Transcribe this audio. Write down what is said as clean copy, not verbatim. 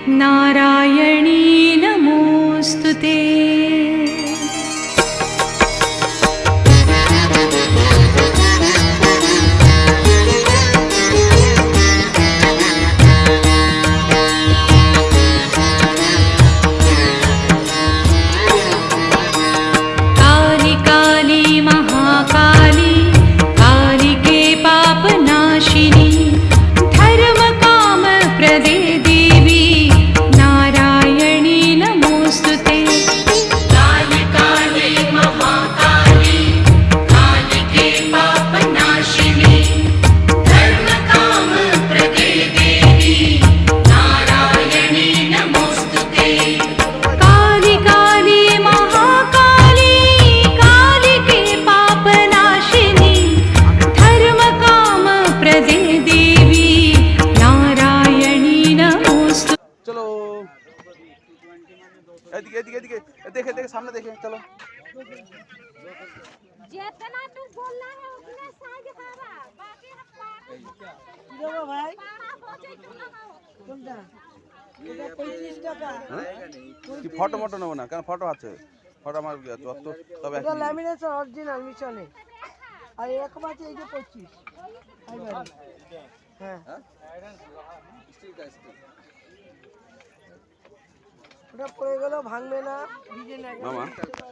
नारायणी नमोस्तुते। काली काली महाकाली कालिके पापनाशिनी धर्म काम प्रदे देवी नारायणी नमोस्तुते। काली काली महाकाली कालिके पापनाशिनी धर्म काम प्रदे देवी नारायणी नमोस्तुते। काली काली महाकाली कालिके पापनाशिनी धर्म काम प्रदे देवी नारायणी नमोस्तुते। चलो एदिके एदिके एदिके देखे देखे सामने देखे चलो। जितना तू बोलना है उतने साइज खावा बाकी हम দেবো ভাই पहुंचे तू ना কোনটা এটা 35 টাকা কি ফটো মটো নেব না কারণ ফটো আছে ফটো আমার যত তবে এটা ল্যামিনেশন অরিজিনাল মিশনে আর এরকম আছে এই যে 25 আই ভাই হ্যাঁ ওটা পড়ে গেল ভাঙবে না ডিজাইন মামা